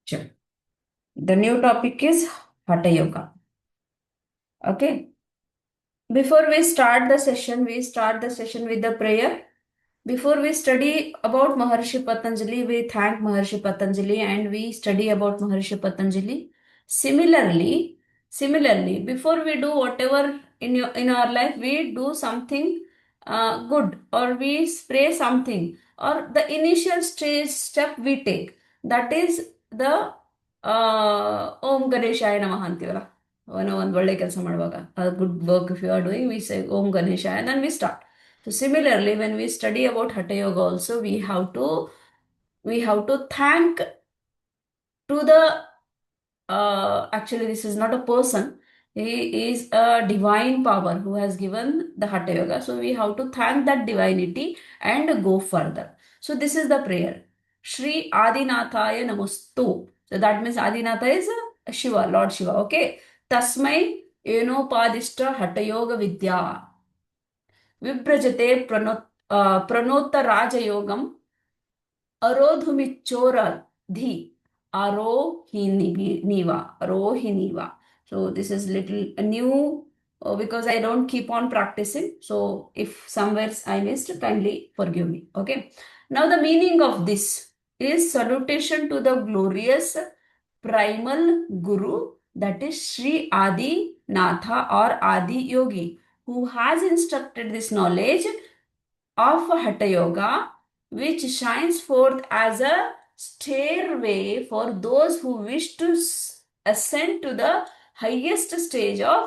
Sure. The new topic is Hatha Yoga. Okay. Before we start the session with the prayer. Before we study about Maharshi Patanjali, we thank Maharshi Patanjali and we study about Maharshi Patanjali. Similarly, before we do whatever in our life, we do something good or we spray something or the initial stage step we take. That is the Om Ganeshaya Namaha ಅಂತೀವಲ್ಲ ಒಂದು ಒಳ್ಳೆ ಕೆಲಸ ಮಾಡುವಾಗ good work if you are doing we say ಓಂ ಗಣೇಶಾಯ and then we start. So similarly, when we study about Hatha Yoga also, we have to thank to the actually this is not a person. He is a divine power who has given the Hatha Yoga. So we have to thank that divinity and go further. So this is the prayer. Shri Adinathaya Namostu. So that means Adinatha is Shiva, Lord Shiva. Okay. Tasmai Enopadishta Hatha Yoga Vidya. विभ्रजते प्रणोत राजयोगम अरोधुमिच्चोरधि arohiниva. So this is little new because I don't keep on practicing. So if some words I missed, kindly forgive me. Okay. Now the meaning of this is salutation to the glorious primal guru, that is Sri Adi Natha or Adi Yogi, who has instructed this knowledge of Hatha Yoga, which shines forth as a stairway for those who wish to ascend to the highest stage of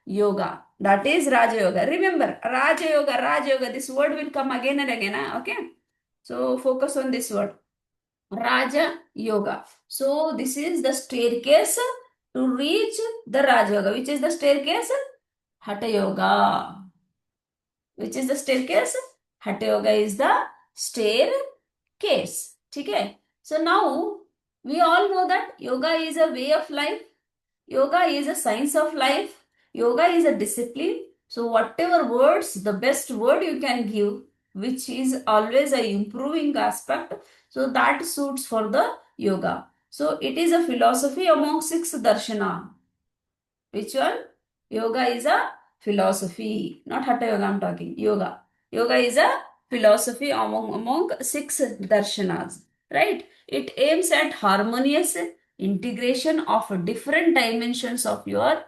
yoga. That is Raja Yoga. Remember, Raja Yoga, this word will come again and again. Okay? So focus on this word. Raja Yoga. So this is the staircase to reach the Raja Yoga. Which is the staircase? Hatha Yoga. Which is the staircase? Hatha Yoga is the staircase. Okay. So now we all know that yoga is a way of life. Yoga is a science of life. Yoga is a discipline. So whatever words, the best word you can give, which is always a improving aspect, so that suits for the yoga. So it is a philosophy among six darshana. Which one? Yoga is a philosophy, not Hatha Yoga I'm talking. Yoga. Yoga is a philosophy among six darshanas, right? It aims at harmonious integration of different dimensions of your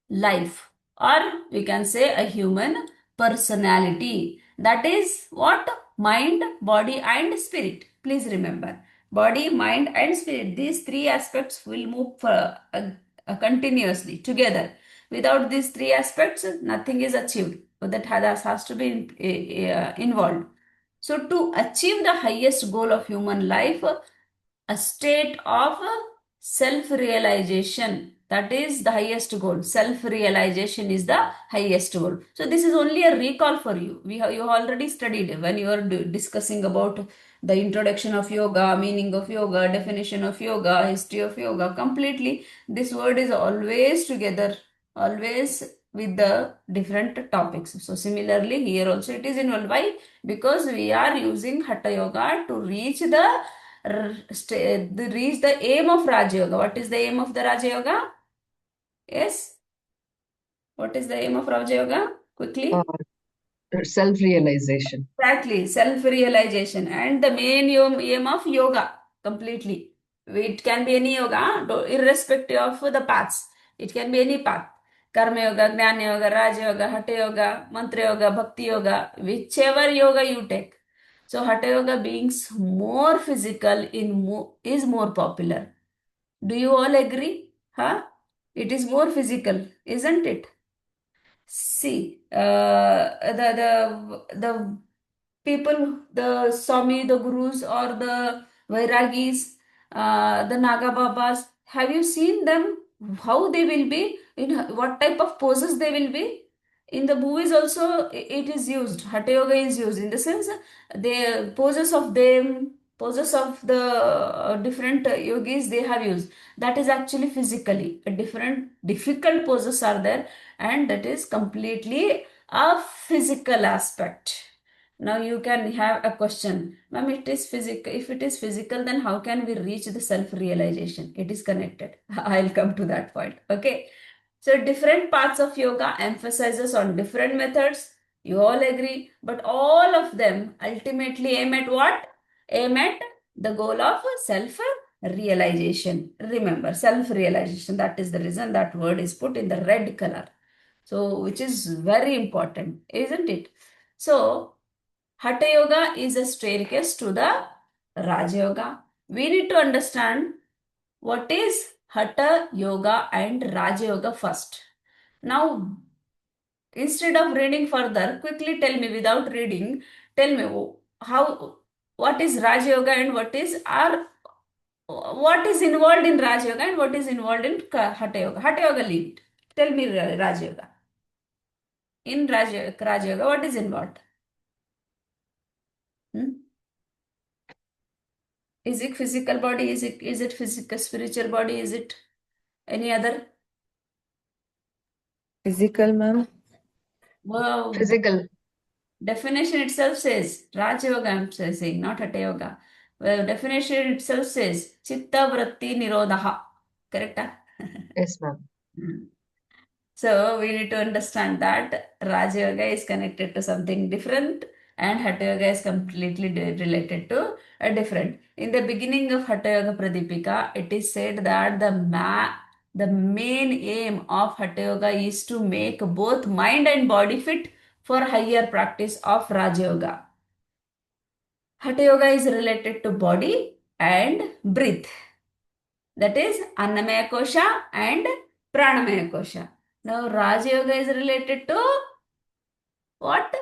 life, or we can say a human personality. That is what? Mind, body and spirit. Please remember, body, mind and spirit, these three aspects will move continuously together. Without these three aspects nothing is achieved. That has to be involved. So to achieve the highest goal of human life, a state of self-realization, that is the highest goal. Self-realization is the highest goal. So this is only a recall for you. You already studied when you are discussing about the introduction of yoga, meaning of yoga, definition of yoga, history of yoga. Completely, this word is always together, always with the different topics. So similarly, here also it is involved. Why? Because we are using Hatha Yoga to reach the aim of Raja Yoga. What is the aim of the Raja Yoga? Yes. What is the aim of Raja Yoga? Quickly. Self-realization. Exactly, self-realization and the main aim of yoga completely. It can be any yoga, irrespective of the paths. It can be any path. Karma yoga, Jnana yoga, Raja yoga, Hatha yoga, Mantra yoga, Bhakti yoga, whichever yoga you take. So Hatha yoga being more physical is more popular. Do you all agree? Huh? It is more physical, isn't it? See, the people, the Swami, the Gurus, or the Vairagis, the Naga Babas, have you seen them? How they will be? In what type of poses they will be? In the movies also, it is used. Hatha Yoga is used in the sense the poses of the different yogis they have used. That is actually physically a different difficult poses are there, and that is completely a physical aspect. Now you can have a question, ma'am, it is physical. If it is physical, then how can we reach the self-realization? It is connected. I'll come to that point. Okay. So different parts of yoga emphasizes on different methods. You all agree, but all of them ultimately aim at what? Aim at the goal of self-realization. Remember, self-realization. That is the reason that word is put in the red color. So, which is very important, isn't it? So, Hatha Yoga is a staircase to the Raja Yoga. We need to understand what is Hatha Yoga and Raja Yoga first. Now, instead of reading further, quickly tell me without reading, tell me how, what is Raja Yoga and what is involved in Raja Yoga and what is involved in Hatha Yoga. Hatha Yoga leave it. Tell me Raja Yoga. In Raja Yoga, what is involved? Hmm? Is it physical body? Is it physical spiritual body? Is it any other? Physical, ma'am. Wow. Physical. Definition itself says Raja Yoga. I'm saying not Hatha Yoga. Well, definition itself says Chitta Vritti Nirodha. Correct? Ah? Yes, ma'am. Hmm. So we need to understand that Raja Yoga is connected to something different and Hatha Yoga is completely related to a different. In the beginning of Hatha Yoga Pradipika, it is said that the main aim of Hatha Yoga is to make both mind and body fit for higher practice of Raja Yoga. Hatha Yoga is related to body and breath. That is Annamaya Kosha and Pranamaya Kosha. Now, Raja Yoga is related to what?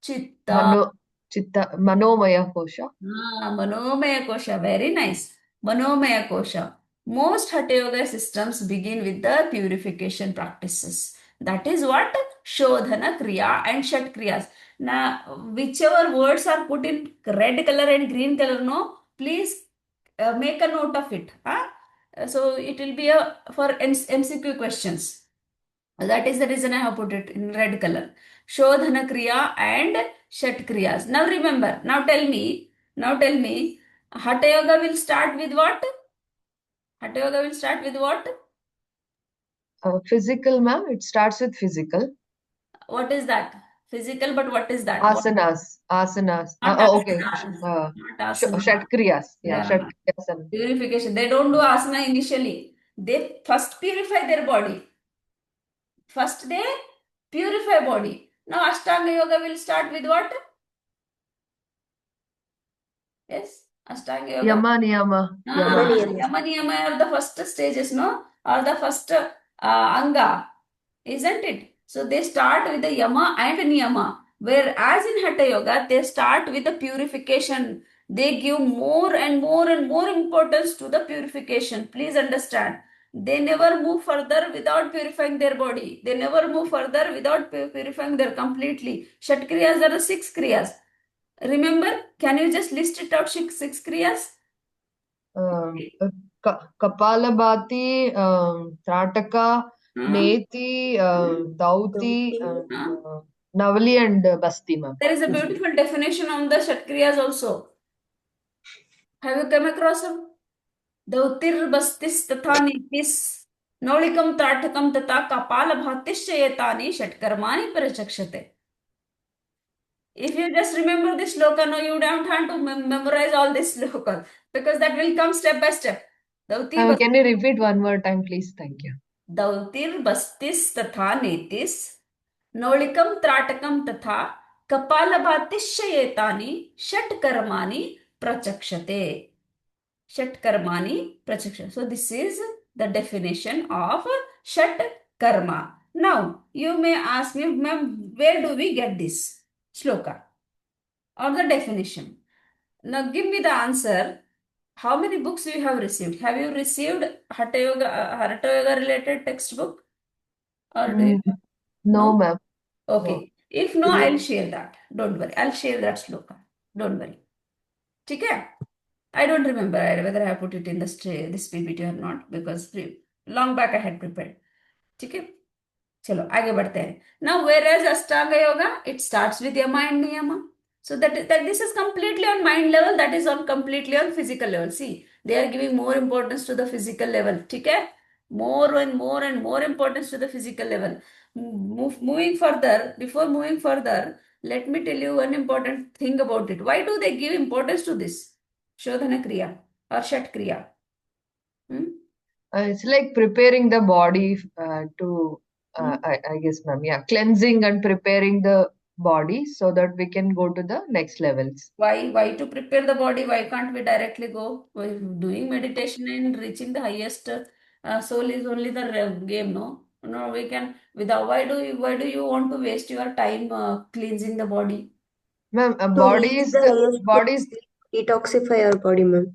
Chitta. Mano, Chitta, Manomaya Kosha. Manomaya Kosha. Very nice. Manomaya Kosha. Most Hatha Yoga systems begin with the purification practices. That is what? Shodhana Kriya and Shat Kriyas. Now, whichever words are put in red color and green color, no, please make a note of it. Huh? So it will be for MCQ questions. That is the reason I have put it in red color. Shodhana Kriya and Shat Kriyas. Now remember, now tell me, Hatha Yoga will start with what? Hatha Yoga will start with what? Physical, ma'am. It starts with physical. What is that? Physical, but what is that? What? Asanas. Asanas. Not Oh, okay. asanas. Not asana. Shatkriyas. Yeah, Yeah. Shatkriyas. And Purification. They don't do asana initially. They first purify their body. First they purify body. Now Ashtanga Yoga will start with what? Yes, Ashtanga Yoga. Yama, Niyama. Yama. Yama Niyama are the first stages, no? Or the first Anga, isn't it? So they start with the Yama and Niyama. Whereas in Hatha Yoga, they start with the purification. They give more and more and more importance to the purification. Please understand. They never move further without purifying their body. They never move further without purifying their completely. Shat Kriyas are the six Kriyas. Remember, can you just list it out, six Kriyas? Kapalabhati, Trataka, Uh, Neti, Dauti, and uh. Navali and Basti, ma'am. There is a beautiful definition on the Shatkriyas also. Have you come across them? Dautir bastis tatha nitis naulikam tartakam tata kapala bhatishayatani shatkarmani parachakshate. If you just remember this sloka, no, you don't have to memorize all this sloka because that will come step by step. Dautir Can you repeat one more time, please? Thank you. दौतिर्बस्तिस् तथा नेतिस् नौलिकं त्राटकं तथा कपालभातिश्चयेतानि षट् कर्माणि प्रचक्षते षट् कर्माणि प्रचक्षते. So this is the definition of षट् karma. Now you may ask me, ma'am, where do we get this shloka or the definition? Now give me the answer. How many books you have received? Have you received Hatha Yoga related textbook? Or do you? Mm, no, No? ma'am. No. Okay. If no, I'll share that. Don't worry. I'll share that sloka. Don't worry. ठीक है? I don't remember whether I have put it in this PPT or not because long back I had prepared. ठीक है? चलो आगे बढ़ते हैं. Now, whereas Ashtanga Yoga, it starts with Yama and Niyama. So that this is completely on mind level, that is on completely on physical level. See, they are giving more importance to the physical level. Okay? More and more importance to the physical level. Moving further, before moving further, let me tell you one important thing about it. Why do they give importance to this? Shodhana Kriya or Shat Kriya. Hmm? It's like preparing the body to, Hmm? I guess, ma'am, yeah, cleansing and preparing the body so that we can go to the next levels. Why to prepare the body? Why can't we directly go? Doing meditation and reaching the highest soul is only the game, no? No, we can without. Why do you want to waste your time cleansing the body? Ma'am, To reach the highest body is, state, detoxify our body, ma'am.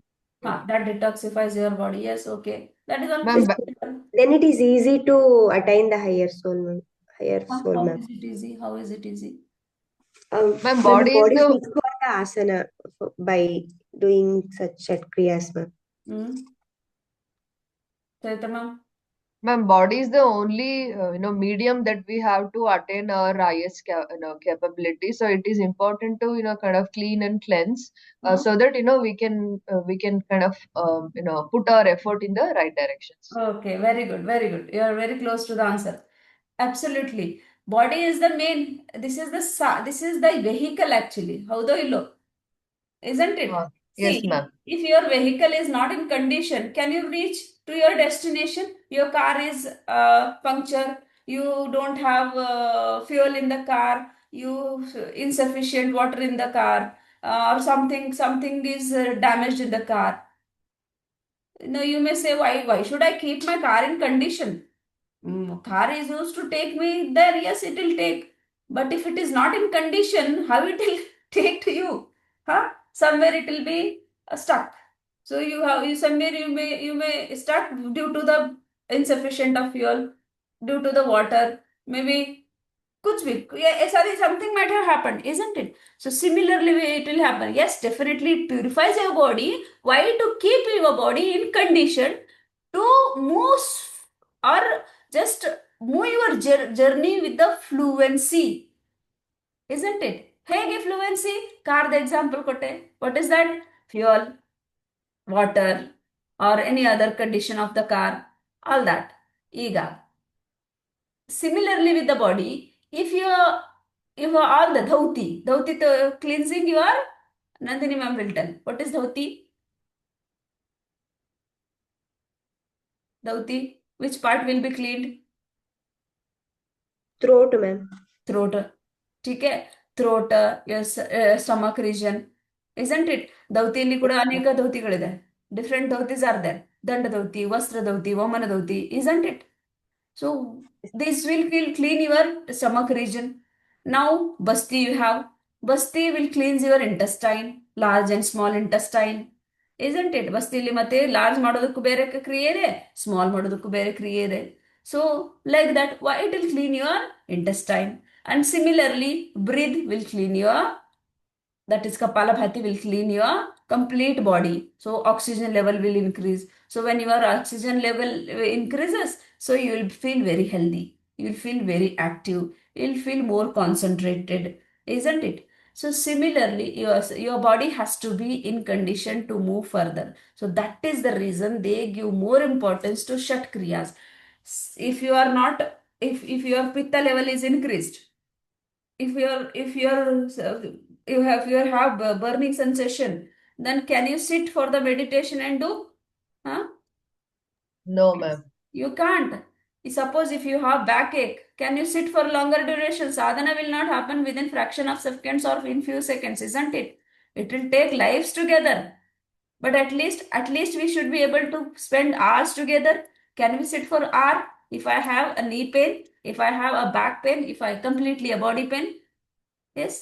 That detoxifies your body. Yes, okay. That is on ma'am, physical level. Then it is easy to attain the higher soul, ma'am. Higher soul, How ma'am. is it easy? How is it easy? ma'am, When the body is body the, fits for the asana by doing such kriyas, ma'am. Hmm? Chaitanya? body is the only, medium that we have to attain our highest, capability. So it is important to, kind of clean and cleanse, Huh? so that, we can kind of, put our effort in the right directions. Okay, very good, very good. You are very close to the answer. Absolutely. Body is the main, this is the vehicle actually. How do you look? Isn't it? Yes, ma'am. See, if your vehicle is not in condition, can you reach to your destination? Your car is puncture, you don't have fuel in the car, you insufficient water in the car, or something is damaged in the car. No, you may say, why should I keep my car in condition? Car is used to take me there. Yes, it will take. But if it is not in condition, how it will take to you? Huh? Somewhere it will be stuck. So you somewhere you may stuck due to the insufficient of fuel, due to the water, maybe कुछ भी sorry, something might have happened, isn't it? So similarly it will happen. Yes, definitely it purifies your body. Why to keep your body in condition to move or just move your journey with the fluency, isn't it? ಹೇಗೆ fluency? ಕಾರ್ದ example ಕೊಟ್ಟೆ. What is that? Fuel, water, or any other condition of the car, all that. ಈಗ similarly with the body, if you are all the dhauti to cleansing your Nandini ma'am will tell. What is dhauti? Which part will be cleaned? Throat, ma'am. Throat. ठीक है. Throat, your stomach region, isn't it? ಧೌತಿಯಲ್ಲಿ ಕೂಡ ಅನೇಕ ಧೌತಿಗಳಿದೆ. Different dhautis are there. ದಂಡ ಧೌತಿ, ವಸ್ತ್ರ ಧೌತಿ, ವಮನ ಧೌತಿ, isn't it? So this will clean your stomach region. Now basti you have. Basti will cleanse your intestine, large and small intestine. Isn't it? ಬಸ್ತಿಲಿ ಮತ್ತೆ large ಮಾಡೋದಕ್ಕೂ ಬೇರೆ ಕ್ರಿಯೆ ಇದೆ, small ಮಾಡೋದಕ್ಕೂ ಬೇರೆ ಕ್ರಿಯೆ ಇದೆ. So like that, why it will clean your intestine. And similarly, breathe will clean your, that is kapalabhati, will clean your complete body, so oxygen level will increase. So when your oxygen level increases, so you will feel very healthy, you will feel very active, you will feel more concentrated, isn't it? So similarly, your body has to be in condition to move further. So that is the reason they give more importance to shat kriyas. If you are not, if your pitta level is increased, if you have burning sensation, then can you sit for the meditation and do? Huh? No, ma'am. You can't. Suppose if you have backache, can you sit for longer duration? Sadhana will not happen within fraction of seconds or in few seconds, isn't it? It will take lives together. But at least we should be able to spend hours together. Can we sit for hour? If I have a knee pain, if I have a back pain, if I completely a body pain, yes,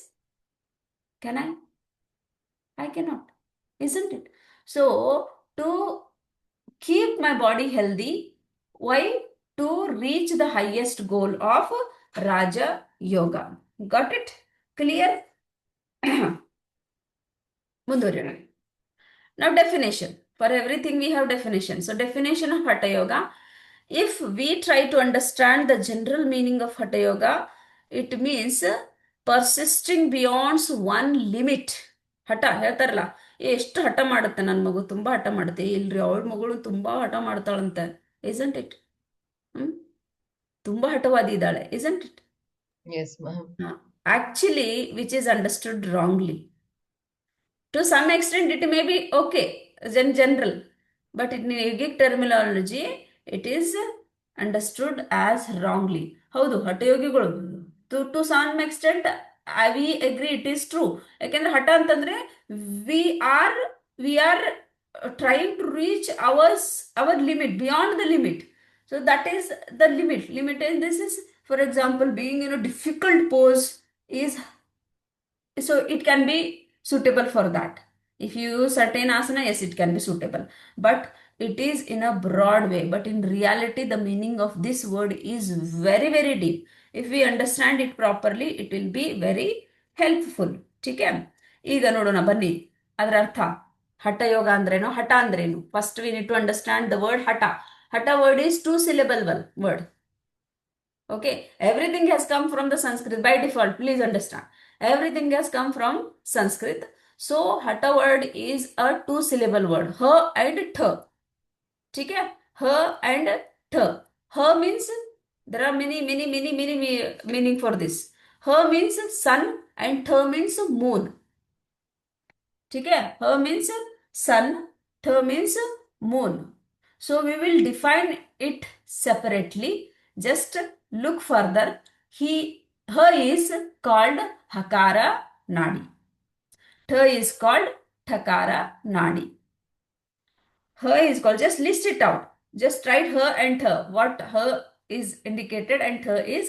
can I? I cannot, isn't it? So, to keep my body healthy, why? To reach the highest goal of Raja Yoga. Got it? Clear? ಮುಂದುವರಿಯೋಣ. Now, definition. For everything, we have definition. So, definition of Hatha Yoga. If we try to understand the general meaning of Hatha Yoga, it means persisting beyond's one limit. ಹಠ ಹೇಳ್ತಾರಲ್ಲ, ಎಷ್ಟು ಹಠ ಮಾಡುತ್ತೆ ನನ್ನ ಮಗು, ತುಂಬಾ ಹಠ ಮಾಡುತ್ತೆ. ಇಲ್ರಿ ಅವಳ ಮಗಳು ತುಂಬಾ ಹಠ ಮಾಡ್ತಾಳಂತೆ. Isn't it? ಹ್ಮ್ ತುಂಬಾ ಹಠವಾದಿ ಇದ್ದಾಳೆ, isn't it? Yes, ma'am. Actually, which is understood wrongly. To some extent, it may be okay, in general, but in yogic terminology, it is understood as wrongly. ಹೌದು, ಹಠಯೋಗಿಗಳು to some extent we agree, it is true. ಯಾಕೆಂದ್ರೆ ಹಠ ಅಂತಂದ್ರೆ we are we are trying to reach our limit, beyond the limit. So that is the limit. Limit in this is, for example, being in a difficult pose is, so it can be suitable for that. If you use certain asana, yes, it can be suitable, but it is in a broad way. But in reality, the meaning of this word is very, very deep. If we understand it properly, it will be very helpful. ठीक है? ಈಗ ನೋಡೋಣ ಬನ್ನಿ ಅದರ ಅರ್ಥ. ಹಠ ಯೋಗ ಅಂದ್ರೇನು, ಹಠ ಅಂದ್ರೇನು? First we need to understand the word hatha. Hatha word is two syllable word. Okay, everything has come from the Sanskrit by default, please understand. Everything has come from Sanskrit. So hatha word is a two syllable word, ha and tha. ठीक है? Ha and tha. Ha means, there are many meaning for this. Ha means sun and tha means moon. ठीक है? Ha means sun, tha means moon. So we will define it separately. Just look further. Her is called Hakara Nadi. Her is called Thakara Nadi. Her is called, just list it out. Just write her and her. What her is indicated and her is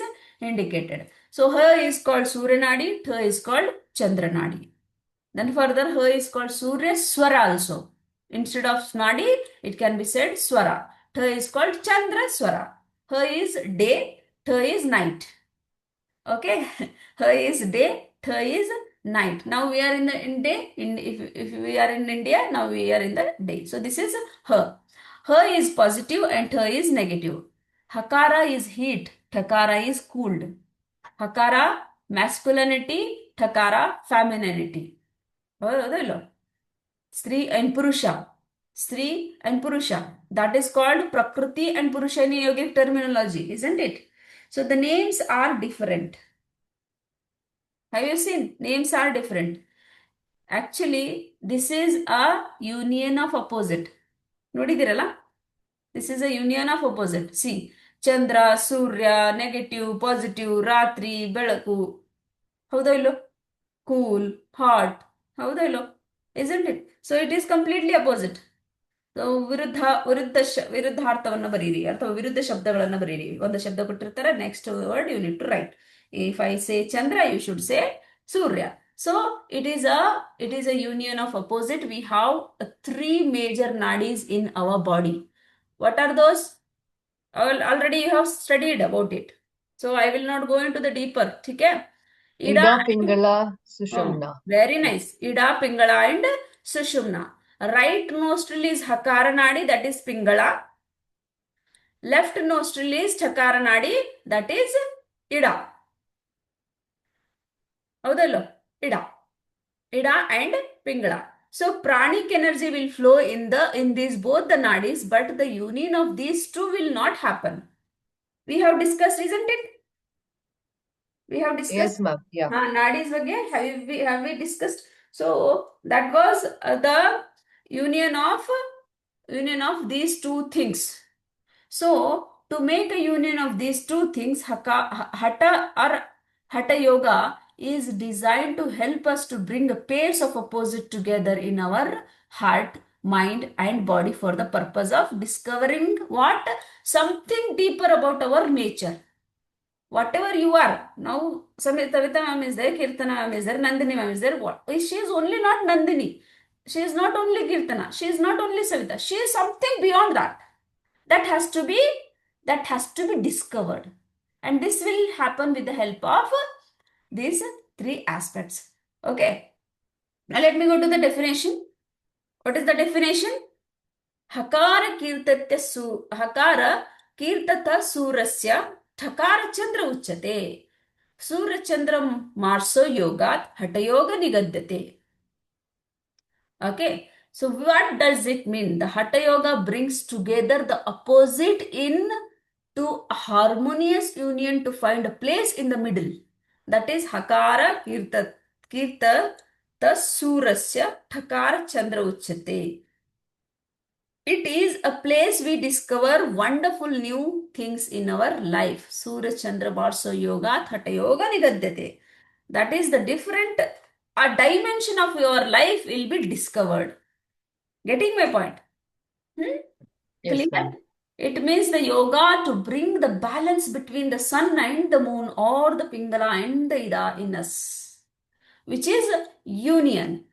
indicated. So her is called Surya Nadi, her is called Chandra Nadi. Then further, her is called Surya Swara also. Instead of Nadi, it can be said Swara. Her is called Chandra Swara. Her is day, her is night. Okay, her is day, her is night. Now we are in day. If we are in India, now we are in the day. So this is her. Her is positive and her is negative. Hakara is heat, Thakara is cooled. Hakara masculinity, Thakara femininity. ಹೌದಲ್ಲ? ಸ್ತ್ರೀ and ಪುರುಷ, ಸ್ತ್ರೀ and ಪುರುಷ. That is called Prakriti and Purusha in yogic terminology, isn't it? So the names are different. Have you seen? Names are different. Actually, this is a union of opposite. ನೋಡಿದಿರಲ್ಲ? This is a union of opposite. See, Chandra, Surya, negative, positive, ರಾತ್ರಿ, ಬೆಳಕು. ಹೌದೋ ಇಲ್ಲೋ? Cool, hot. ಹೌದೋ ಇಲ್ಲೋ? Isn't it? So it is completely opposite. So ವಿರುದ್ಧಾರ್ಥವನ್ನು ಬರೀರಿ ಅಥವಾ ವಿರುದ್ಧ ಶಬ್ದಗಳನ್ನು ಬರೀರಿ. ಒಂದು ಶಬ್ದ ಕೊಟ್ಟಿರ್ತಾರೆ, next word you need to write. If I say Chandra, you should say Surya. So it is a union of opposite. We have three major nadis in our body. What are those? Already you have studied about it. So I will not go into the deeper. ठीक है? Ida, Pingala, Sushumna. Very nice. Ida, Pingala and Sushumna. Right nostril is Hakara Nadi, that is Pingala. Left nostril is Thakara Nadi, that is Ida. ಹೌದಲ್ಲ? Ida. Ida and Pingala. So pranic energy will flow in these both the nadis, but the union of these two will not happen. We have discussed, isn't it? We have discussed. Yes, ma'am. Yeah. Nadis ಬಗ್ಗೆ have we discussed? So that was the union of these two things. So to make a union of these two things, hatha yoga is designed to help us to bring a pairs of opposite together in our heart, mind and body for the purpose of discovering what? Something deeper about our nature. Whatever you are. Now, Savita ma'am is there, Kirtana ma'am is there, Nandini ma'am is there. She is only not Nandini. She is not only Kirtana. She is not only Savita. She is something beyond that. That has to be discovered. And this will happen with the help of these three aspects. Okay. Now let me go to the definition. What is the definition? Hakara kirtata surasya Thakara Chandra Uchate. Surachandra Marso Yogat Hatha Yoga Nigadyate. Okay, so what does it mean? The Hatha Yoga brings together the opposite in to a harmonious union to find a place in the middle. That is Hakara Kirta Surasya Thakara Chandra Uchate. It is a place we discover wonderful new things in our life. Surya Chandra Varso Yoga Hatha Yoga Nigadyate. That is the different a dimension of your life will be discovered. Getting my point? Hmm? Yes, Clear? ma'am. It means the yoga to bring the balance between the sun and the moon or the Pingala and the Ida in us, which is union.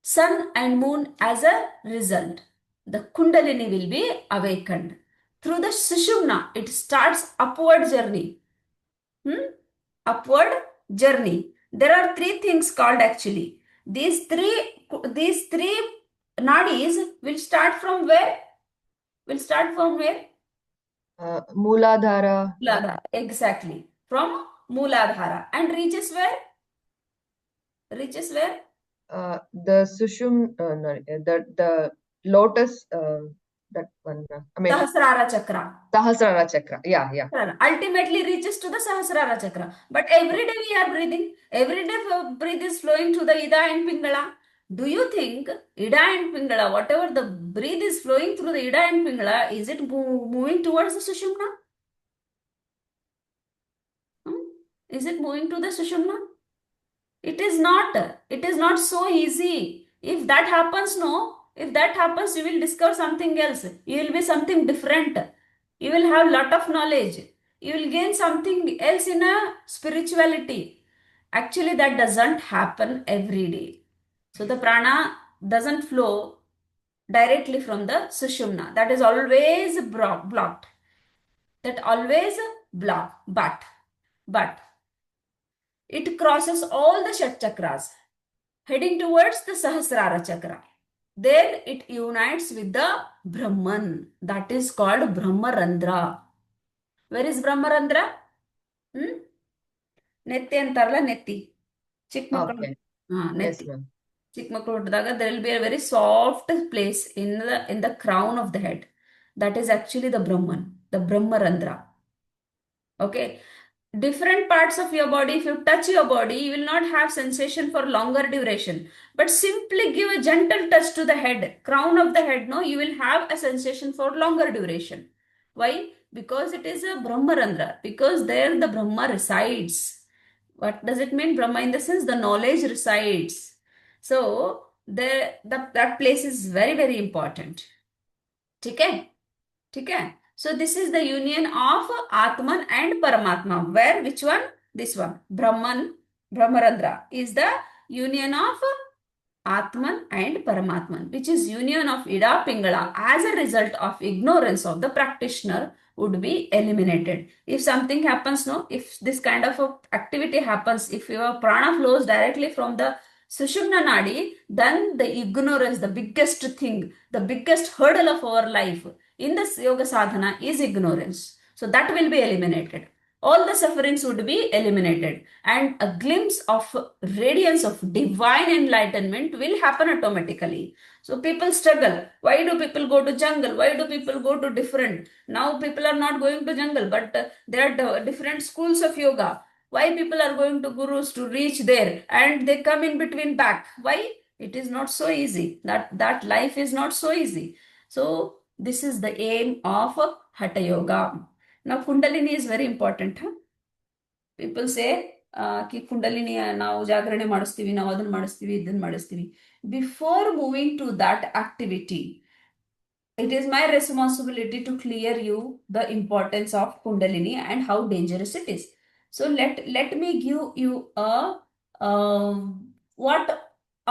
Sun and moon as a result. The Kundalini will be awakened. Through the Sushumna, it starts upward journey. Upward journey. There are three things called actually. These three nadis will start from where? Will start from where? Mooladhara. Mooladhara. Exactly. From Mooladhara. And reaches where? Reaches where? The Sushum, no, the lotus, that one, I mean, Sahasrara Chakra. Sahasrara Chakra. Yeah, yeah. Ultimately reaches to the Sahasrara Chakra. But every day we are breathing. Every day breath is flowing to the Ida and Pingala. Do you think Ida and Pingala, whatever the breath is flowing through the Ida and Pingala, is it moving towards the Sushumna? Is it moving to the Sushumna? It is not. It is not so easy. If that happens, no. If that happens, you will discover something else. You will be something different. You will have lot of knowledge. You will gain something else in a spirituality. Actually, that doesn't happen every day. So the prana doesn't flow directly from the sushumna. That is always blocked. That always blocked. But it crosses all the Shat chakras, heading towards the Sahasrara chakra. There it unites with the Brahman. That is called Brahmarandra. Where is Brahmarandra? ನೆತ್ತಿ ಅಂತಾರಲ್ಲ ನೆತ್ತಿ ಚಿಕ್ಕ ಮಕ್ಕಳು Okay. Yes, ನೆತ್ತಿ ma'am. ಚಿಕ್ಕ ಮಕ್ಕಳು ಹುಟ್ಟಿದಾಗ there will be a very soft place in the crown of the head. That is actually the Brahman, the Brahmarandra. Okay, different parts of your body, if you touch your body, you will not have sensation for longer duration, but simply give a gentle touch to the head, crown of the head, no, you will have a sensation for longer duration. Why? Because it is a Brahmarandra, because there the Brahma resides. What does it mean Brahma? In the sense the knowledge resides. So that place is very very important. Okay. Okay. So this is the union of Atman and Paramatma. Where? Which one? This one. Brahmarandra is the union of Atman and Paramatman, which is union of Ida Pingala as a result of ignorance of the practitioner would be eliminated. If something happens, no, if this kind of a activity happens, if your prana flows directly from the Sushumna Nadi, then the ignorance, the biggest thing, the biggest hurdle of our life in this yoga sadhana is ignorance. So that will be eliminated. All the sufferings would be eliminated, and a glimpse of radiance of divine enlightenment will happen automatically. So people struggle. Why do people go to jungle? Why do people go to different? Now people are not going to jungle, but there are different schools of yoga. Why people are going to gurus to reach there, and they come in between back? Why? It is not so easy. That life is not so easy. So this is the aim of Hatha Yoga. Now Kundalini is very important. People say ki Kundalini ನಾವು ಜಾಗರಣೆ ಮಾಡಿಸ್ತೀವಿ, ನಾವು ಅದನ್ನ ಮಾಡಿಸ್ತೀವಿ, ಇದನ್ನ ಮಾಡಿಸ್ತೀವಿ. Before moving to that activity, it is my responsibility to clear you the importance of Kundalini and how dangerous it is. So let me give you a what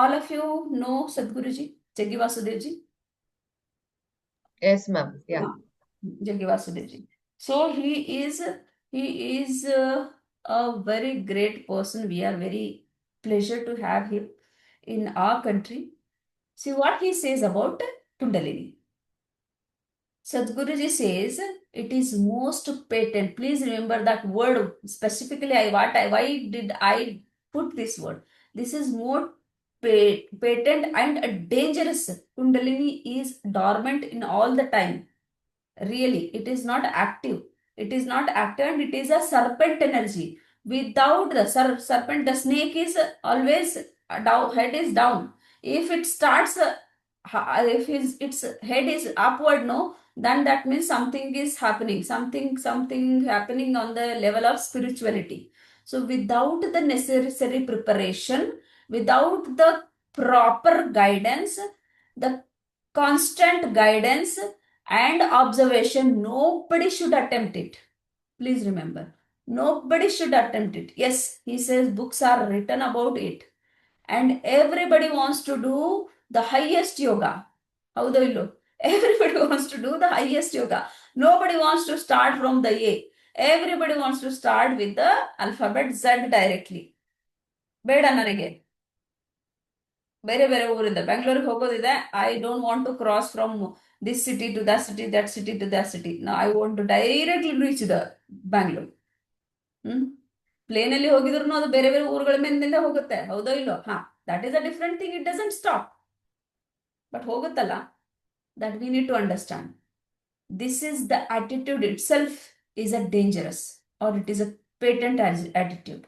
all of you know Sadhguruji, Jaggi Vasudevji. Yes, ma'am. Yeah. Jaggi Vasudevji. So he is a very great person. We are very pleasure to have him in our country. See what he says about Kundalini. Sadhguruji says it is most patent. Please remember that word specifically. Why did I put this word? This is more patent and dangerous. Kundalini is dormant in all the time. Really, it is not active. It is not active, and it is a serpent energy. Without the serpent, the snake is always down, head is down. If it starts, if its head is upward, no, then that means something is happening, something happening on the level of spirituality. So without the necessary preparation, without the proper guidance, the constant guidance and observation, nobody should attempt it. Please remember, nobody should attempt it. Yes, he says books are written about it, and everybody wants to do the highest yoga. How do you look? Everybody wants to do the highest yoga. Nobody wants to start from the A. Everybody wants to start with the alphabet Z directly. ಬೇಡ ನನಗೆ ಬೇರೆ ಬೇರೆ ಊರಿಂದ ಬೆಂಗಳೂರಿಗೆ ಹೋಗೋದಿದೆ. I don't want to cross from this city to that city, that city to that city. Now I want to directly reach the Bangalore. ಪ್ಲೇನಲ್ಲಿ ಹೋಗಿದ್ರು ಅದು ಬೇರೆ ಬೇರೆ ಊರುಗಳ ಮೇಲಿಂದ ಹೋಗುತ್ತೆ. ಹೌದೋ ಇಲ್ಲೋ? That is a different thing. It doesn't stop, but ಹೋಗುತ್ತಲ್ಲ. That we need to understand. This is the attitude itself is a dangerous, or it is a patent attitude.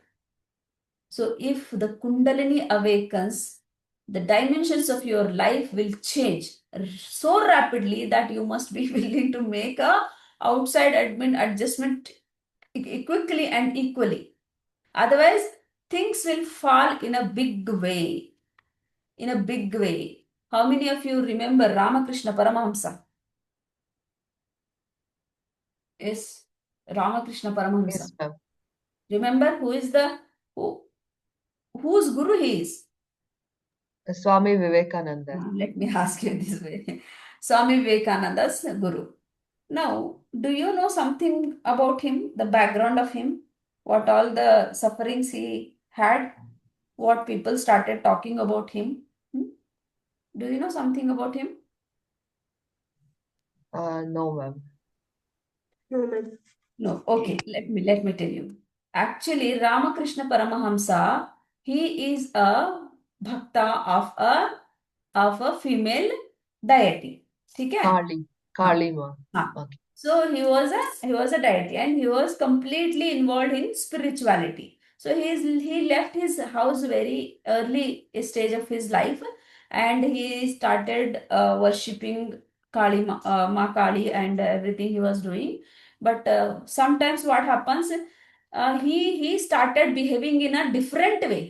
So if the Kundalini awakens, the dimensions of your life will change so rapidly that you must be willing to make a outside adjustment quickly and equally. Otherwise, things will fall in a big way. In a big way. How many of you remember Ramakrishna Paramahamsa? Yes, Ramakrishna Paramahamsa. Yes, ma'am. Remember whose guru he is? Swami Vivekananda. Let me ask you this way. Swami Vivekananda's guru. Now, do you know something about him, the background of him? What all the sufferings he had? What people started talking about him? Do you know something about him? No, ma'am. No, ma'am. No. Okay, let me tell you. Actually, Ramakrishna Paramahamsa, he is a bhakta of a female deity. ठीक है? Kali ma. Okay. So he was a deity, and he was completely involved in spirituality. So he left his house very early stage of his life, and he started worshipping Ma Kali and everything he was doing. But sometimes what happens, he started behaving in a different way,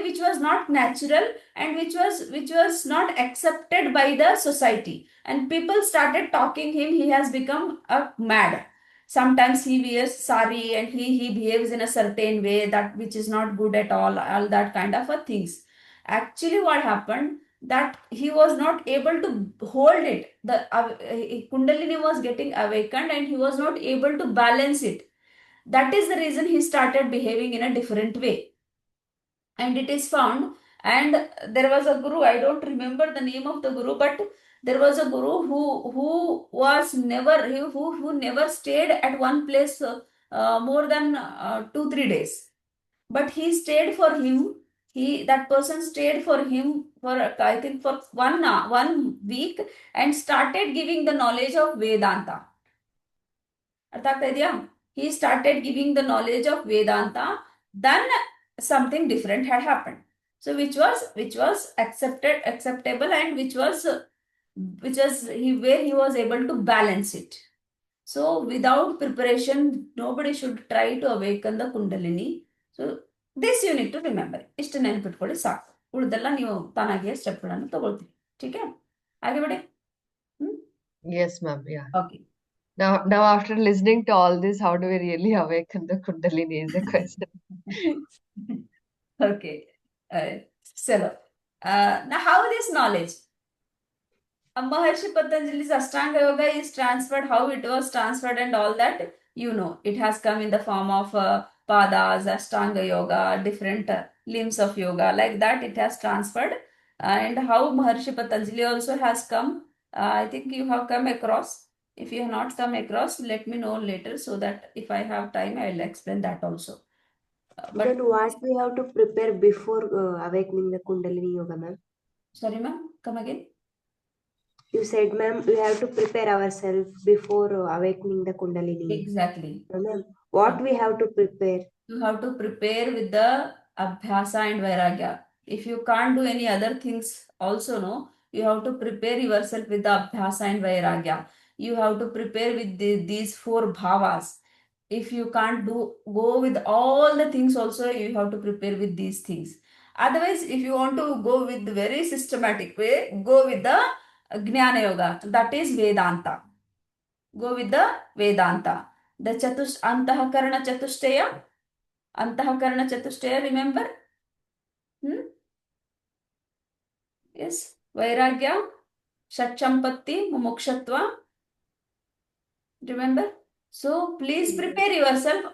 which was not natural, and which was not accepted by the society, and people started talking him. He has become a mad. Sometimes he wears sari, and he behaves in a certain way that which is not good at all that kind of a things. Actually, what happened, that he was not able to hold it. The Kundalini was getting awakened, and he was not able to balance it. That is the reason he started behaving in a different way. And it is found, and there was a guru, I don't remember the name of the guru, but there was a guru who was never who never stayed at one place more than 2-3 days, but he stayed for him. That person stayed for him for, I think, for 1 week, and started giving the knowledge of Vedanta. ಅರ್ಥ ಆಗ್ತಾ ಇದೆಯಾ? He started giving the knowledge of Vedanta. Then something different had happened. So which was acceptable, and which was where he was able to balance it. So without preparation, nobody should try to awaken the Kundalini. So this you need to remember. ಇಷ್ಟು ನೆನಪಿಟ್ಕೊಳ್ಳಿ ಸಾಕು. ಉಳಿದೆಲ್ಲ ನೀವು ತಾನಾಗಿಯೇ ಸ್ಟೆಪ್ಗಳನ್ನು ತಗೊಳ್ತೀವಿ. ठीक है? आगे बढ़े. Yes, ma'am. Yeah. Okay. Now after listening to all this, how do we really awaken the Kundalini is the question. Okay. So now how this knowledge? Maharshi Patanjali's Ashtanga Yoga is transferred, how it was transferred and all that, it has come in the form of padas, Ashtanga Yoga, different limbs of yoga, like that it has transferred. And how Maharshi Patanjali also has come I think you have come across. If you have not come across, let me know later so that if I have time, I will explain that also. But Then what we have to prepare before awakening the Kundalini Yoga, ma'am? sorry, ma'am, come again. You said, ma'am, we have to prepare ourselves before awakening the Kundalini. Exactly. Ma'am, what we have to prepare? You have to prepare with the abhyasa and vairagya. If you can't do any other things also, no, you have to prepare yourself with the abhyasa and vairagya. You have to prepare with these four bhavas. If you can't go with all the things also, you have to prepare with these things. Otherwise, if you want to go with the very systematic way, go with the Jnana Yoga. That is Vedanta. Go with the Vedanta. The Antahakarana Chatushtaya. Antahakarana Chatushtaya, remember? Hmm? Yes. Vairagya, Shatchampatti, Mumukshatva. Remember? So please prepare yourself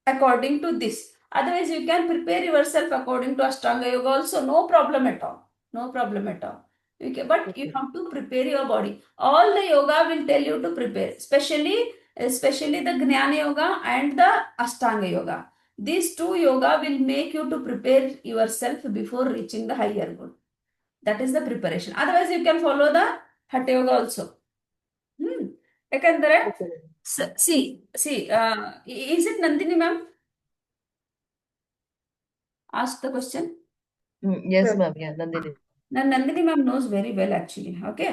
according to this. Otherwise, you can prepare yourself according to Ashtanga Yoga also. No problem at all. No problem at all. But you Okay. have to prepare your body. All the yoga will tell you to prepare, especially the Jnana Yoga and the Ashtanga Yoga. These two yoga will make you to prepare yourself before reaching the higher goal. That is the preparation. Otherwise, you can follow the Hatha Yoga also. Hmm. ಯಾಕಂದ್ರೆ Okay, ma'am. see, is it Nandini ma'am? Ask the question. Yes, Ma'am, ma'am. Yeah, Nandini. Nandini ma'am knows very well actually. Okay.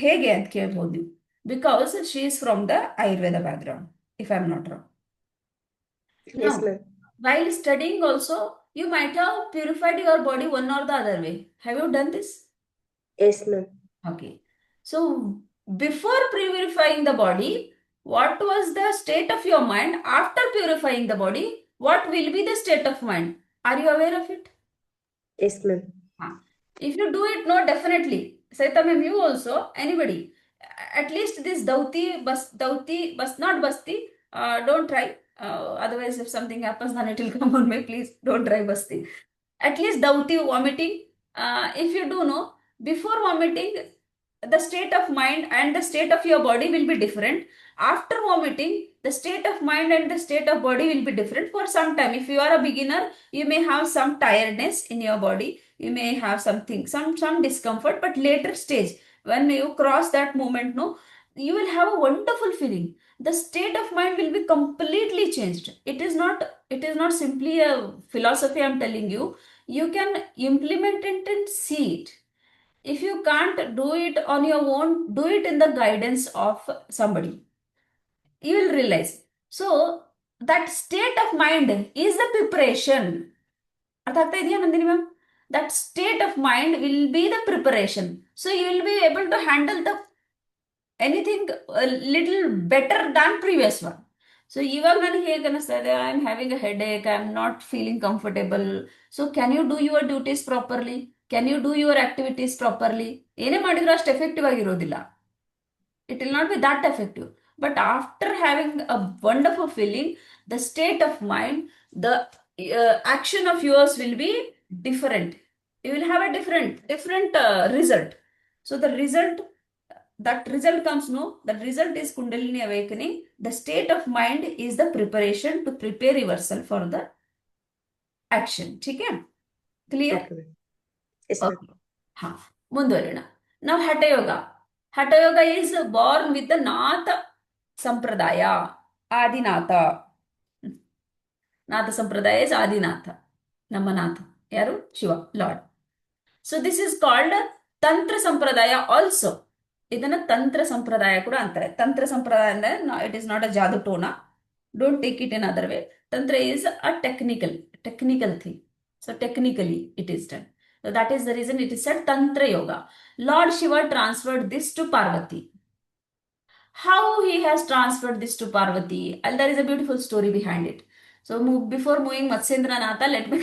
ಹೇಗೆ ಅಂತ ಕೇಳ್ಬೋದು ನೀವು. Because she is from the Ayurveda background, if I'm not wrong. yes, Now, ma'am. while studying also, you might have purified your body one or the other way. Have you done this? Yes, ma'am. Okay. So before purifying the body, what was the state of your mind? After purifying the body, what will be the state of mind? Are you aware of it? Yes, ma'am. If you do it, no, definitely. Saita ma'am, you also, anybody. At least this dauti, bas, not basti, don't try. Otherwise, if something happens, then it will come on me. Please don't try basti. At least dauti, vomiting. If you do know, before vomiting, the state of mind and the state of your body will be different. After vomiting, the state of mind and the state of body will be different for some time. If you are a beginner, you may have some tiredness in your body. You may have something, some discomfort, but later stage, when you cross that moment, no, you will have a wonderful feeling. The state of mind will be completely changed. It is not simply a philosophy I'm telling you. You can implement it and see it. If you can't do it on your own, do it in the guidance of somebody. You will realize. So, that state of mind is the preparation. ಅರ್ಥ ಆಗ್ತಾ ಇದೆಯಾ Nandini ma'am? That state of mind will be the preparation. So, you will be able to handle the anything a little better than previous one. So ಇವಾಗ ನನಗೆ ಹೇಗೆ ಅನಿಸ್ತಾ ಇದೆ, I am having a headache, I am not feeling comfortable. So can you do your duties properly? Can you do your activities properly? ಏನೇ ಮಾಡಿದ್ರು ಅಷ್ಟು effective ಆಗಿರೋದಿಲ್ಲ. It will not be that effective. But after having a wonderful feeling, the state of mind, the action of yours will be different. You will have a different result. So that result comes, no, that result is Kundalini awakening. The state of mind is the preparation to prepare yourself for the action. Okay? Clear? Okay, ma'am. Yes, ma'am. Okay. ಹಾ, ಮುಂದುವರಿಯೋಣ. ನಾವು hatha yoga. Hatha yoga is born with the ನಾಥ ಸಂಪ್ರದಾಯ. ಆದಿನಾಥ. ನಾಥ ಸಂಪ್ರದಾಯ is Adinatha. ನಮ್ಮ ನಾಥ ಯಾರು? Shiva, lord. So this is called ತಂತ್ರ ಸಂಪ್ರದಾಯ also. ಇದನ್ನ ತಂತ್ರ ಸಂಪ್ರದಾಯ ಕೂಡ ಅಂತಾರೆ. ತಂತ್ರ ಸಂಪ್ರದಾಯ ಅಂದ್ರೆ ಇಟ್ ಇಸ್ ನಾಟ್ ಅ ಜಾದು ಟೋನ. Don't take it in other way. Tantra is a technical thing. So technically it is done. So that is the reason it is said Tantra Yoga. Lord Shiva transferred this to Parvati. How he has transferred this to Parvati? And there is a beautiful story behind it. So before moving Matsyendranath, let me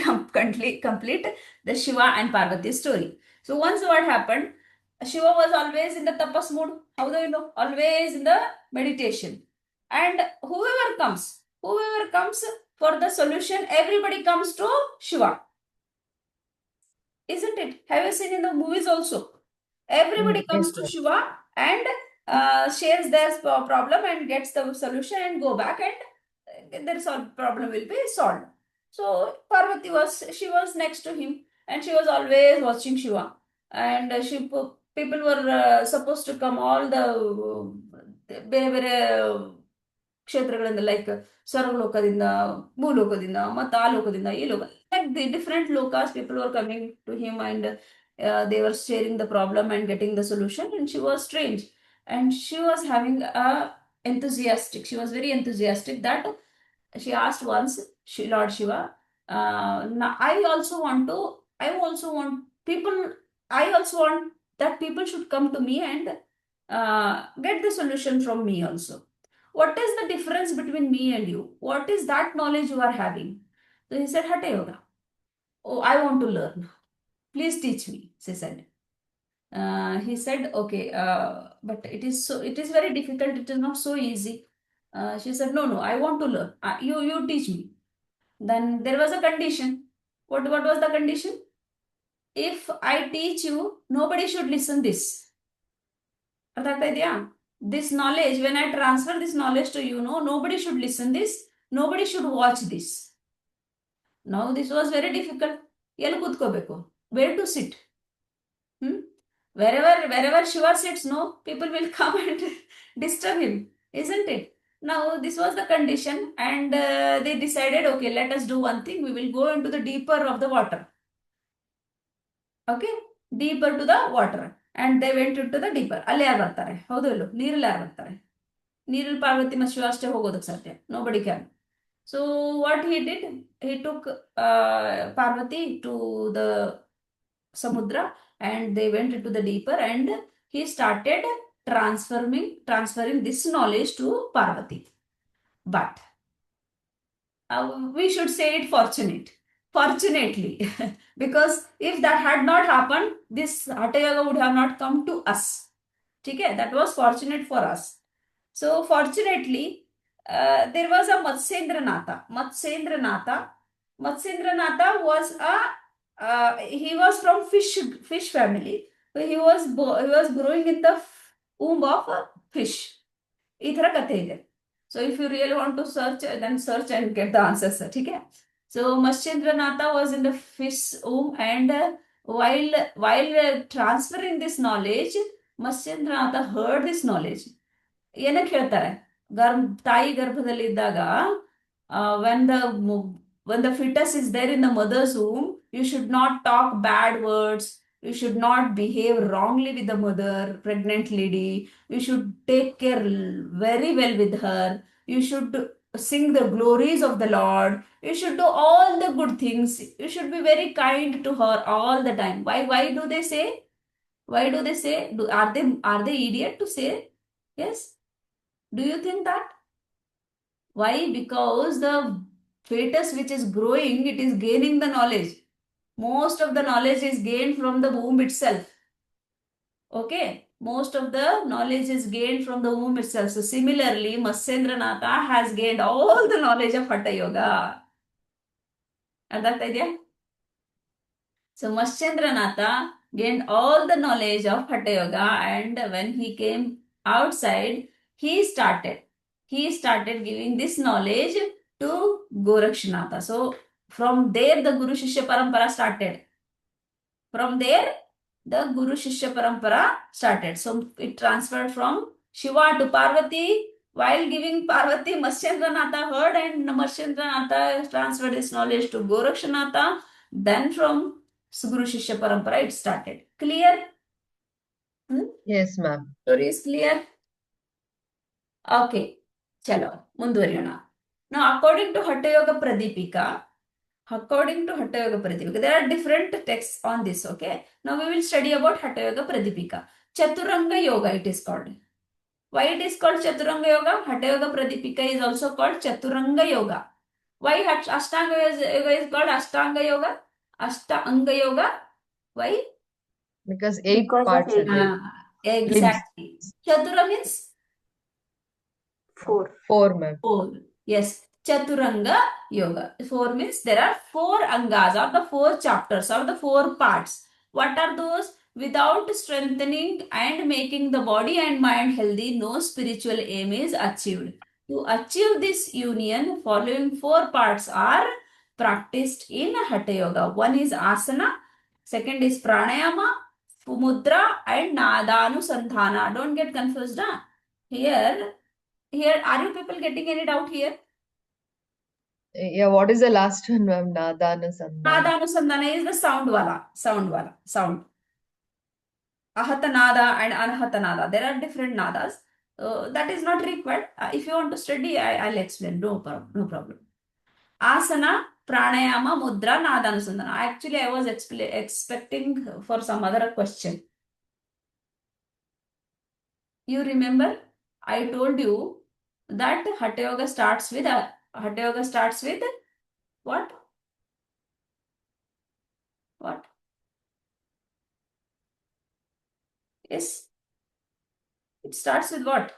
complete the Shiva and Parvati story. So once what happened, Shiva was always in the tapas mood. How do you know? Always in the meditation. And whoever comes for the solution, everybody comes to Shiva. Isn't it? Have you seen in the movies also? Everybody Yes, comes to ma'am. Shiva and shares their problem and gets the solution and go back, and their problem will be solved. So Parvati she was next to him, and she was always watching Shiva. And people were supposed to come, all the ಬೇರೆ ಬೇರೆ ಕ್ಷೇತ್ರಗಳಿಂದ, like ಸ್ವರ್ಗಲೋಕದಿಂದ, ಭೂಲೋಕದಿಂದ, ಮತ್ತು ಆ ಲೋಕದಿಂದ ಈ ಲೋಕ, like the different lokas people were coming to him, and they were sharing the problem and getting the solution, and she was strange, and she was having a enthusiastic, she was very enthusiastic, that she asked once, Lord Shiva, I also want to, I also want people, I also want that people should come to me and get the solution from me also. What is the difference between me and you? What is that knowledge you are having? So he said, Hatha Yoga. Oh, I want to learn. Please teach me, she said. He said, okay, but it is very difficult. It is not so easy. She said, no, I want to learn. You teach me. Then there was a condition. What was the condition? If I teach you, nobody should listen this. ಅರ್ಥ ಆಗ್ತಾ ಇದೆಯಾ? This knowledge, when I transfer this knowledge to you, no, nobody should listen this, nobody should watch this. Now this was very difficult. ಎಲ್ಲಿ ಕೂತ್ಕೋಬೇಕು? Where to sit? Wherever Shiva sits, no, people will come and disturb him, isn't it? Now this was the condition, and they decided, okay, let us do one thing, we will go into the deeper of the water. Okay, deeper to the water, and they went into the deeper. ಅಲ್ಲಿ ಯಾರು ಬರ್ತಾರೆ? ಹೌದು ಇಲ್ಲೋ? ನೀರಲ್ಲಿ ಯಾರು ಬರ್ತಾರೆ? ನೀರಲ್ಲಿ ಪಾರ್ವತಿ ಮತ್ತು ಶಿವ ಅಷ್ಟೇ ಹೋಗೋದಕ್ಕೆ ಸಾಧ್ಯ. Nobody can. So what he did, he took Parvati to the samudra, and they went into the deeper, and he started transferring this knowledge to Parvati. But we should say it fortunately, because if that had not happened, this Hatha Yoga would have not come to us. Okay, that was fortunate for us. So fortunately, there was a Matsyendranath. Matsyendranath was he was from fish family. So he was growing in the womb of a fish. ಈ ತರ ಕಥೆ ಇದೆ. So if you really want to search, then search and get the answers. Okay. So Matsyendranath was in the fish womb, and while transferring this knowledge, Matsyendranath heard this knowledge. ಏನಕ್ಕೆ ಹೇಳ್ತಾರೆ? ತಾಯಿ ಗರ್ಭದಲ್ಲಿ ಇದ್ದಾಗ, when the fetus is there in the mother's womb, you should not talk bad words, you should not behave wrongly with the mother, pregnant lady, you should take care very well with her, you should sing the glories of the Lord, you should do all the good things, you should be very kind to her all the time. Why do they say? Are they idiot to say? Yes. Do you think that? Why? Because the fetus which is growing, it is gaining the knowledge. Most of the knowledge is gained from the womb itself. Okay? Most of the knowledge is gained from the womb itself. So similarly, Matsyendranath has gained all the knowledge of Hatha Yoga. ಅರ್ಥ ಇದೆಯಾ? So Matsyendranath gained all the knowledge of Hatha Yoga, and when he came outside, he started giving this knowledge to Gorakshanatha. So from there the Guru Shishya Parampara started. So it transferred from Shiva to Parvati. While giving Parvati, Matsyendranath heard, and Matsyendranath transferred his knowledge to Gorakshanatha. Then from Guru Shishya Parampara it started. Clear? Yes, ma'am. Story is clear? Okay, chalo, ಮುಂದುವರಿಯೋಣ. Now, according to Hatha Yoga Pradipika, there are different texts on this. Okay, now we will study about Hatha Yoga Pradipika. Chaturanga Yoga it is called. Why it is called Chaturanga Yoga? Hatha Yoga Pradipika is also called Chaturanga Yoga. Why Ashtanga Yoga is called Ashtanga Yoga? Ashtanga Yoga. Why? Because 8 Because of parts are 8 there. Exactly. Chatura means 4. 4, ma'am. 4. Yes. Chaturanga Yoga. 4 means there are 4 angas, or the 4 chapters, or the 4 parts. What are those? Without strengthening and making the body and mind healthy, no spiritual aim is achieved. To achieve this union, following four parts are practiced in Hatha Yoga. One is asana, second is pranayama, mudra, and nadhanusandhana. Don't get confused. Huh? Here, are you people getting any doubt here? Yeah, what is the last one, ma'am? Nadana Sandhana. Nadhanusandhana is the sound. Ahata nada and anahata nada. There are different nadas. That is not required. If you want to study, I'll explain. No problem. Asana, pranayama, mudra, nadanusandana. Actually, I was expecting for some other question. You remember? I told you that Hatha Yoga starts with what? What? Yes. It starts with what?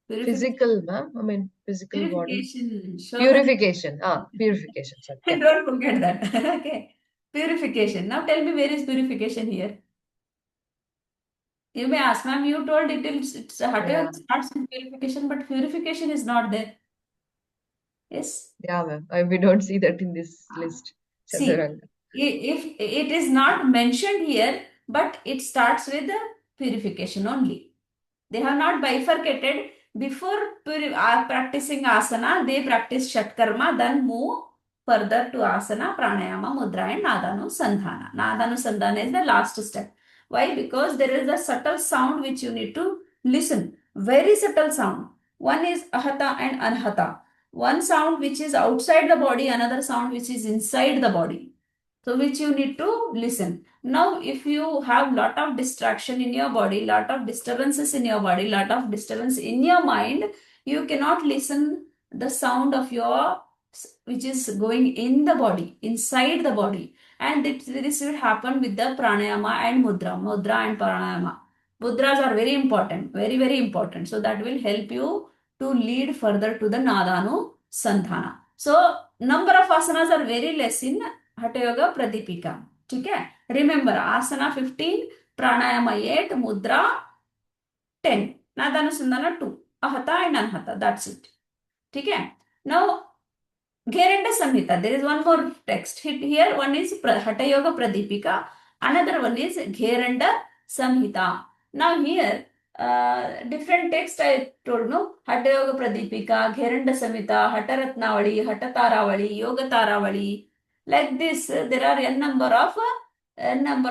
Purification. Physical, ma'am. I mean, physical body. Purification. Purification. Purification. Sorry. Yeah. Don't forget that. Okay. Purification. Now tell me, where is purification here? You may ask, ma'am, you told it's a Hatha Yeah. Yoga starts with purification, but purification is not there. Yes. Yeah, ma'am. We don't see that in this list. See, Chaturanga. if it is not mentioned here, but it starts with the purification only. They have not bifurcated. Before practicing asana, they practice Shatkarma, then move further to asana, pranayama, mudra, and nadhanusandhana. Nadhanusandhana is the last step. Why? Because there is a subtle sound which you need to listen. Very subtle sound. One is ahata and anahata. One sound which is outside the body, another sound which is inside the body. So which you need to listen. Now, if you have lot of distraction in your body, lot of disturbances in your body, lot of disturbance in your mind, you cannot listen the sound of your which is going in the body, inside the body. And this will happen with the pranayama and mudra and pranayama. Mudras are very important, very important. So that will help you to lead further to the nadanu sandhana. So number of asanas are very less in Hatha Yoga Pradipika. ठीक है. Remember, asana 15, pranayama 8, mudra 10, nadhanusandhana 2, ahata and anahata. That's it. ठीक है. Now, Gheranda Samhita. There is one more text. Here one is Hatha Yoga Pradipika. Another one is Gheranda Samhita. Now here, different text I told, no? Hatha Yoga Pradipika, Gheranda Samhita, Hatha Ratnavali, Hatha Taravali, Yoga Taravali. Like this, there are n number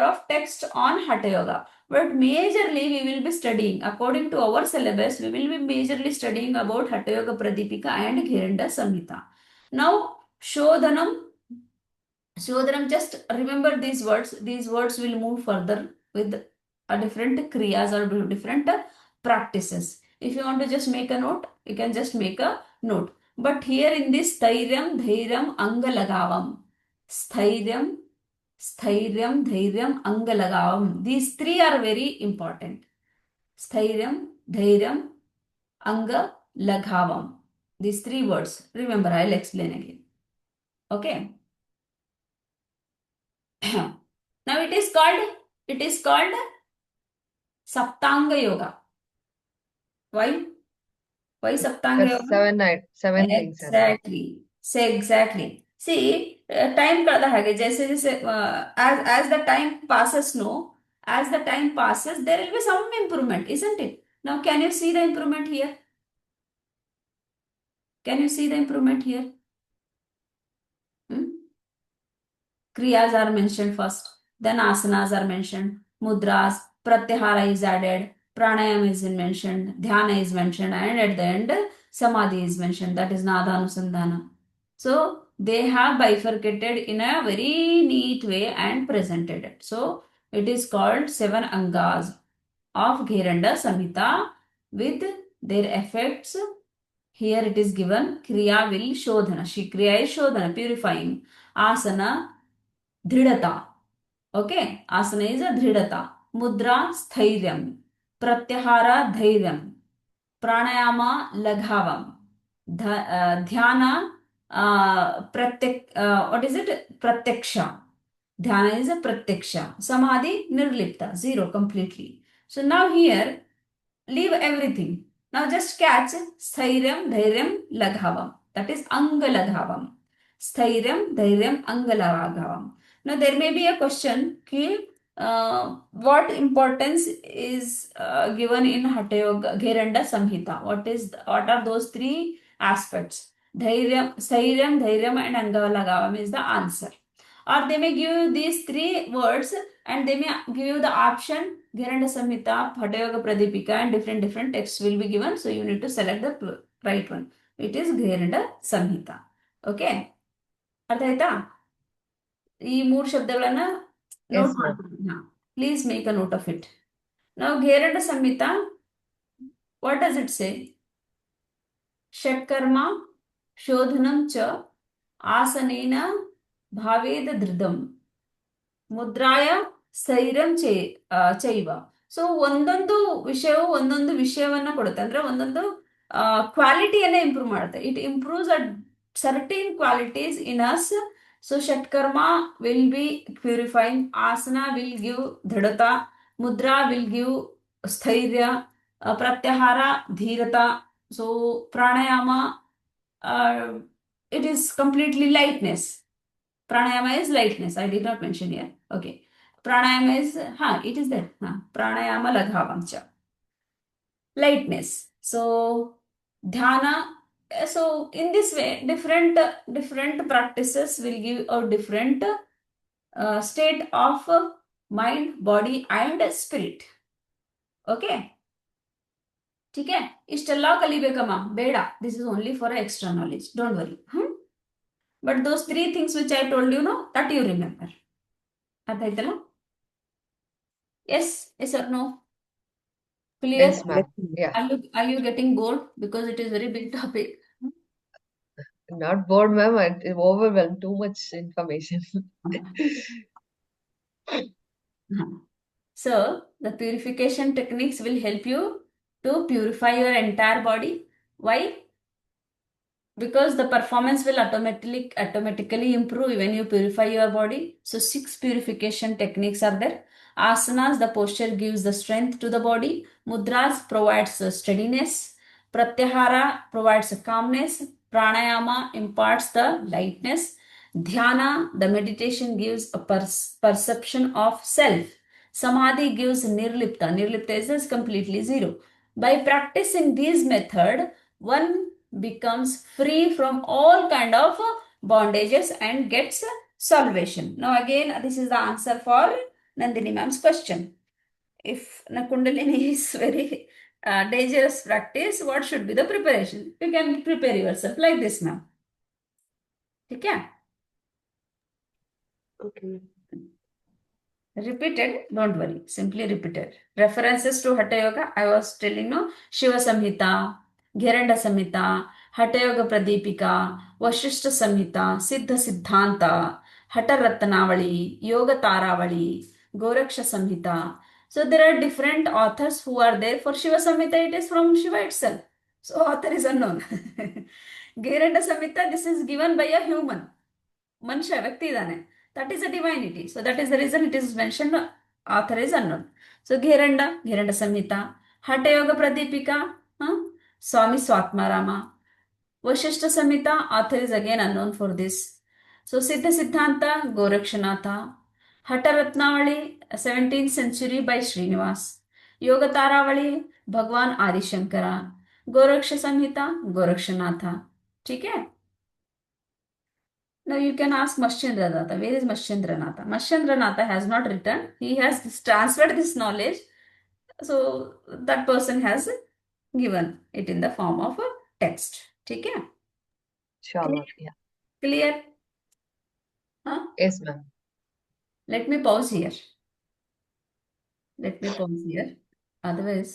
of text on Hatha Yoga. But majorly we will be studying, according to our syllabus, we will be majorly studying about Hatha Yoga Pradipika and Gheranda Samhita. Now, Shodhanam, just remember these words. These words will move further with a different kriyas or different practices. If you want to just make a note, you can just make a note. But here in this Thairyam, Dhairyam, Angalagavam, Sthairyam, Dhairyam, Angalagavam. These three are very important. Sthairyam, Dhairyam, Angalaghavam. These three words. Remember, I'll explain again. Okay. Now it is called Saptanga Yoga. Why? Why Saptanga That's Yoga? seven things. Exactly. Say exactly. See, time kada hage. Jaise as the time passes, no, as the time passes, there will be some improvement, isn't it? Now, can you see the improvement here? Can you see the improvement here? Hmm? Kriyas are mentioned first, then asanas are mentioned, mudras, pratyahara is added, pranayam is mentioned, dhyana is mentioned, and at the end, samadhi is mentioned. That is nadhanusandhana. So they have bifurcated in a very neat way and presented it. So it is called seven angas of Gheranda Samhita with their effects. Here it is given Kriya will Shodhana. Kriya is Shodhana, purifying. Asana, Dridata. Okay, asana is a Dridata. Mudra, Sthiryam. Pratyahara, Dhairyam. Pranayama, Laghavam. Dhyana, what is it? Pratyaksha. Dhyana is a pratyaksha. Samadhi, nirlipta, zero completely. So now here, leave everything. Now just catch sthairyam, dhairyam, laghavam. That is angalaghavam. Sthairyam, dhairyam, angalaghavam. Now there may be a question ki, what importance is given in Hatha Yoga Gheranda Samhita? What are those three aspects? Sthairyam, dhairyam, and angalaghavam is the answer. Or they may give you these three words and they may give you the option Gheranda Samhita, Hatha Yoga Pradipika, and different texts will be given. So you need to select the right one. It is Gheranda Samhita. Okay. ಅರ್ಥ ಆಯ್ತಾ? ಈ ಮೂರು ಶಬ್ದಗಳನ್ನ Yes, note ma'am. ಮಾಡ್ಕೊಳ್ಳಿ. Please make a note of it. Now Gheranda Samhita, what does it say? ಷಟ್ಕರ್ಮ ಶೋಧನಂ ಚ ಆಸನೇನ ಭಾವೇದ ಧೃತಂ ಮುದ್ರಾಯ ಸ್ಥೈರ್ಯಂ ಚೈವ. So ಒಂದೊಂದು ವಿಷಯವು ಒಂದೊಂದು ವಿಷಯವನ್ನ ಕೊಡುತ್ತೆ, ಅಂದ್ರೆ ಒಂದೊಂದು ಕ್ವಾಲಿಟಿಯನ್ನ ಇಂಪ್ರೂವ್ ಮಾಡುತ್ತೆ. It improves a certain qualities in us. So shatkarma will be purifying, asana will give dridhata, mudra will give sthairya, pratyahara dhirata, so pranayama it is completely lightness. Pranayama is lightness. I did not mention here. Okay. Pranayama is, it is there. Pranayama laghavamcha. Lightness. So, dhyana. So, in this way, different practices will give a different state of mind, body, and spirit. Okay. ठीक है, ಇಷ್ಟೆಲ್ಲ ಕಲಿಬೇಕಮ್ಮ ಬೇಡ. This is only for extra knowledge. Don't worry. But those three things which I told you, no, that you remember. ಅರ್ಥ ಆಯ್ತಲ್ಲ? Yes, yes or no? Clear? Yes, ma'am. Yeah. Are you getting bored because it is very big topic? Not bored, ma'am. I'm overwhelmed. Too much information. So the purification techniques will help you to purify your entire body. Why? Because the performance will automatically improve when you purify your body. So 6 purification techniques are there. Asanas, the posture gives the strength to the body. Mudras provides steadiness. Pratyahara provides calmness. Pranayama imparts the lightness. Dhyana, the meditation gives a perception of self. Samadhi gives nirlipta. Nirlipta is completely zero. By practicing these methods, one becomes free from all kind of bondages and gets salvation. Now again, this is the answer for Nandini ma'am's question. If Kundalini is very dangerous practice, what should be the preparation? You can prepare yourself like this now. Okay? Okay. Repeated, don't worry, simply repeated. References to Hatha Yoga, I was telling no, Shiva Samhita, Gheranda Samhita, Hatha Yoga Pradipika, Vashishta Samhita, Siddha Siddhanta, Hatha Ratnavali, Yoga Taravali, Goraksha Samhita. So there are different authors who are there. For Shiva Samhita, it is from Shiva itself. So author is unknown. Gheranda Samhita, this is given by a human. ಮನುಷ್ಯ ವ್ಯಕ್ತಿ ಇದ್ದಾನೆ, that is a divinity. So that is the reason it is mention, author is unknown. So Gheranda Samhita, Hatha Yoga Pradipika, Swami Swatmarama. Vashishtha Samhita, author is again unknown for this. So Siddha Siddhanta, ಗೋರಕ್ಷನಾಥ. ಹಠ Ratnavali, 17th century by Srinivas. ಯೋಗ ತಾರಾವಳಿ, ಭಗವಾನ್ ಆದಿಶಂಕರ. ಗೋರಕ್ಷ ಸಂಹಿತ, ಗೋರಕ್ಷನಾಥ. ठीक है? Now you can ask Maschendranatha. Where is Maschendranatha? Maschendranatha has not written. He has transferred this knowledge. So that person has given it in the form of a text. Okay? Sure, ma'am. Yeah. Clear? Huh? Yes, ma'am. Let me pause here. Let me pause here. Otherwise,